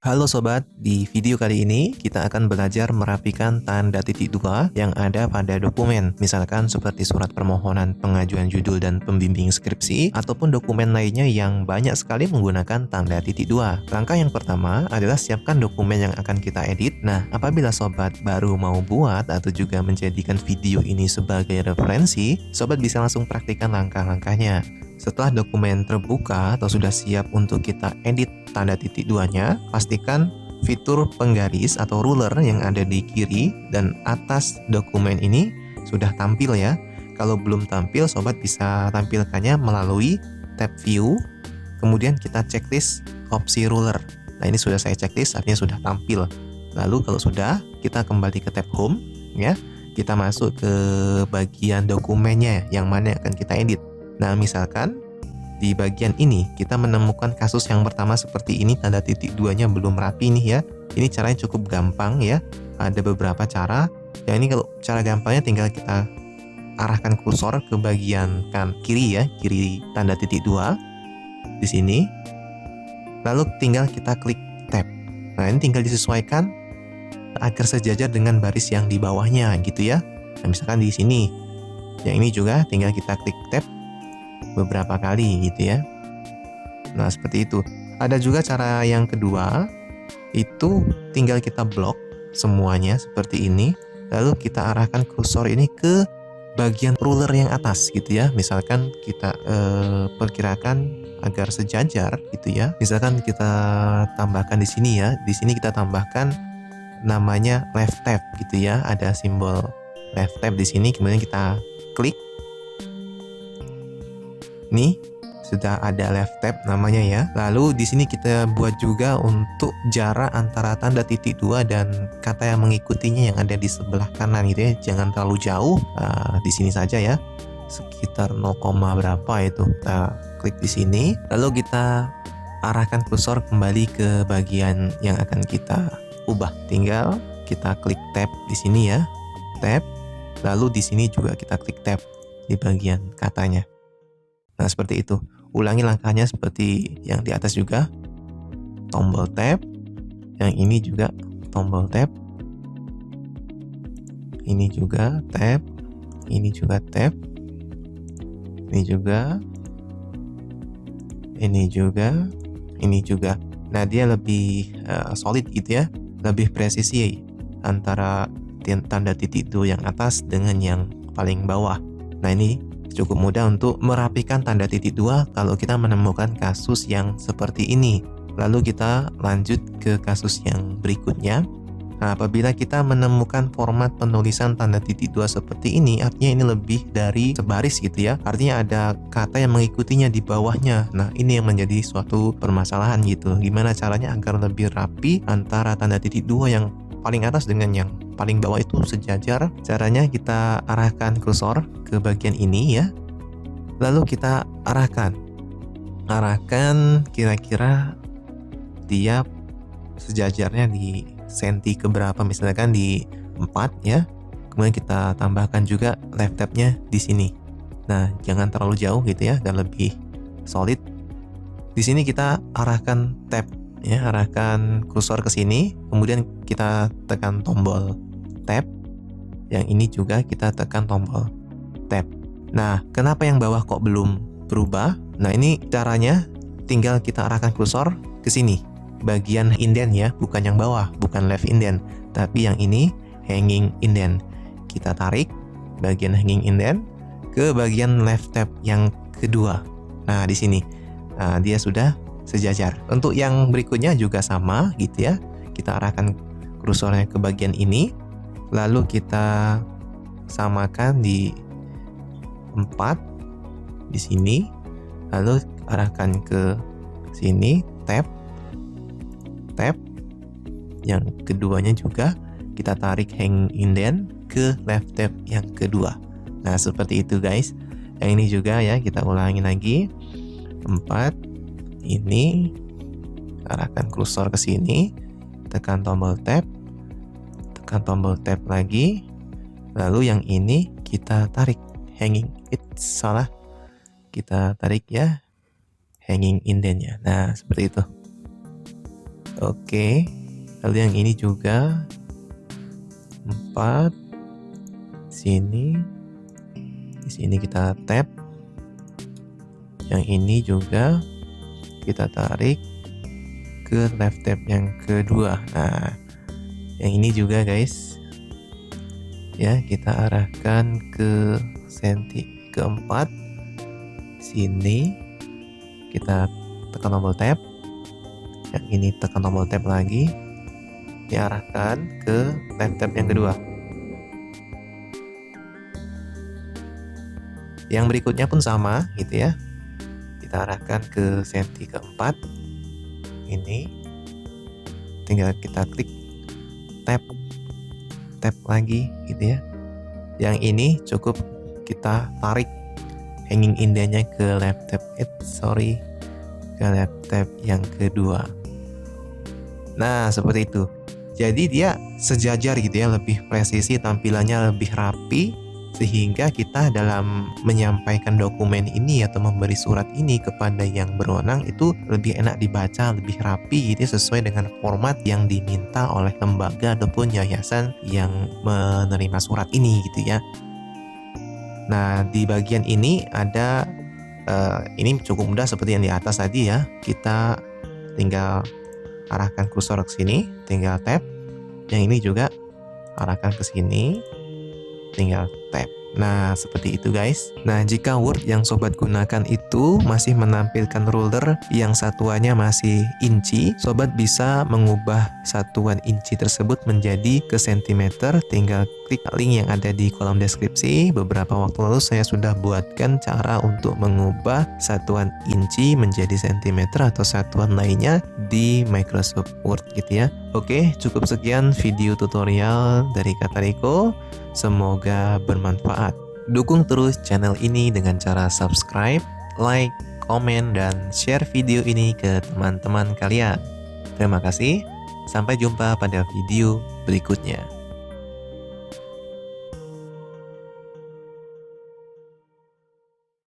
Halo sobat, di video kali ini kita akan belajar merapikan tanda titik dua yang ada pada dokumen. Misalkan seperti surat permohonan pengajuan judul dan pembimbing skripsi, ataupun dokumen lainnya yang banyak sekali menggunakan tanda titik dua. Langkah yang pertama adalah siapkan dokumen yang akan kita edit. Nah, apabila sobat baru mau buat atau juga menjadikan video ini sebagai referensi, sobat bisa langsung praktikkan langkah-langkahnya. Setelah dokumen terbuka atau sudah siap untuk kita edit tanda titik duanya, pastikan fitur penggaris atau ruler yang ada di kiri dan atas dokumen ini sudah tampil ya. Kalau belum tampil, sobat bisa tampilkannya melalui tab view, kemudian kita checklist opsi ruler. Nah, ini sudah saya checklist, artinya sudah tampil. Lalu kalau sudah, kita kembali ke tab home ya. Kita masuk ke bagian dokumennya yang mana akan kita edit. Nah, misalkan di bagian ini kita menemukan kasus yang pertama seperti ini, tanda titik duanya belum rapi nih ya. Ini caranya cukup gampang ya. Ada beberapa cara. Yang ini kalau cara gampangnya tinggal kita arahkan kursor ke bagian kiri ya, kiri tanda titik dua di sini. Lalu tinggal kita klik tab. Nah, ini tinggal disesuaikan agar sejajar dengan baris yang di bawahnya gitu ya. Nah, misalkan di sini. Yang ini juga tinggal kita klik tab beberapa kali gitu ya. Nah, seperti itu. Ada juga cara yang kedua, itu tinggal kita blok semuanya seperti ini, lalu kita arahkan kursor ini ke bagian ruler yang atas gitu ya. Misalkan kita perkirakan agar sejajar gitu ya. Misalkan kita tambahkan di sini ya. Di sini kita tambahkan namanya left tab gitu ya. Ada simbol left tab di sini, kemudian kita klik. Nih, sudah ada left tab namanya ya. Lalu di sini kita buat juga untuk jarak antara tanda titik dua dan kata yang mengikutinya yang ada di sebelah kanan gitu ya. Jangan terlalu jauh. Di sini saja ya. Sekitar 0, berapa itu. Kita klik di sini. Lalu kita arahkan kursor kembali ke bagian yang akan kita ubah. Tinggal kita klik tab di sini ya. Tab. Lalu di sini juga kita klik tab di bagian katanya. Nah, seperti itu. Ulangi langkahnya seperti yang di atas juga. Tombol tab. Yang ini juga tombol tab. Ini juga tab. Ini juga tab. Ini juga. Ini juga. Ini juga. Nah, dia lebih solid gitu ya. Lebih presisi antara tanda titik dua yang atas dengan yang paling bawah. Nah, ini cukup mudah untuk merapikan tanda titik dua kalau kita menemukan kasus yang seperti ini. Lalu kita lanjut ke kasus yang berikutnya. Nah, apabila kita menemukan format penulisan tanda titik dua seperti ini, artinya ini lebih dari sebaris gitu ya. Artinya ada kata yang mengikutinya di bawahnya. Nah, ini yang menjadi suatu permasalahan gitu. Gimana caranya agar lebih rapi antara tanda titik dua yang paling atas dengan yang paling bawah itu sejajar? Caranya kita arahkan kursor ke bagian ini ya. Lalu kita arahkan kira-kira dia sejajarnya di senti keberapa, misalkan di 4 ya. Kemudian kita tambahkan juga left tab-nya di sini. Nah, jangan terlalu jauh gitu ya, dan lebih solid. Di sini kita arahkan tab ya, arahkan kursor ke sini, kemudian kita tekan tombol tab. Yang ini juga kita tekan tombol tab. Nah, kenapa yang bawah kok belum berubah? Nah, ini caranya tinggal kita arahkan kursor ke sini, bagian indent ya, bukan yang bawah, bukan left indent, tapi yang ini hanging indent. Kita tarik bagian hanging indent ke bagian left tab yang kedua. Nah, di sini. Nah, dia sudah sejajar. Untuk yang berikutnya juga sama gitu ya. Kita arahkan kursornya ke bagian ini, lalu kita samakan di 4 di sini, lalu arahkan ke sini, tab. Yang keduanya juga kita tarik hang indent ke left tab yang kedua. Nah, seperti itu guys. Yang ini juga ya, kita ulangi lagi. 4 ini, arahkan kursor ke sini, tekan tombol tab lagi, lalu yang ini kita tarik hanging, kita tarik ya hanging indentnya. Nah, seperti itu. Oke, lalu yang ini juga 4. Sini, di sini kita tap. Yang ini juga kita tarik ke left tab yang kedua. Nah, yang ini juga guys, ya kita arahkan ke senti keempat. Sini kita tekan tombol tab. Yang ini tekan tombol tab lagi, diarahkan ke left tab yang kedua. Yang berikutnya pun sama gitu ya. Kita arahkan ke senti keempat. Ini tinggal kita klik tab lagi gitu ya. Yang ini cukup kita tarik hanging indenya ke left tab ke left tab yang kedua. Nah, seperti itu. Jadi dia sejajar gitu ya, lebih presisi, tampilannya lebih rapi, sehingga kita dalam menyampaikan dokumen ini atau memberi surat ini kepada yang berwenang itu lebih enak dibaca, lebih rapi gitu, sesuai dengan format yang diminta oleh lembaga ataupun yayasan yang menerima surat ini gitu ya. Nah, di bagian ini ada ini cukup mudah seperti yang di atas tadi ya. Kita tinggal arahkan kursor ke sini, tinggal tap. Yang ini juga arahkan ke sini, tinggal tap. Nah, seperti itu guys. Nah, jika Word yang sobat gunakan itu masih menampilkan ruler yang satuannya masih inci, sobat bisa mengubah satuan inci tersebut menjadi ke sentimeter. Tinggal klik link yang ada di kolom deskripsi. Beberapa waktu lalu saya sudah buatkan cara untuk mengubah satuan inci menjadi sentimeter atau satuan lainnya di Microsoft Word gitu ya. Oke, cukup sekian video tutorial dari Katariko. Semoga bermanfaat. Dukung terus channel ini dengan cara subscribe, like, komen, dan share video ini ke teman-teman kalian. Terima kasih. Sampai jumpa pada video berikutnya.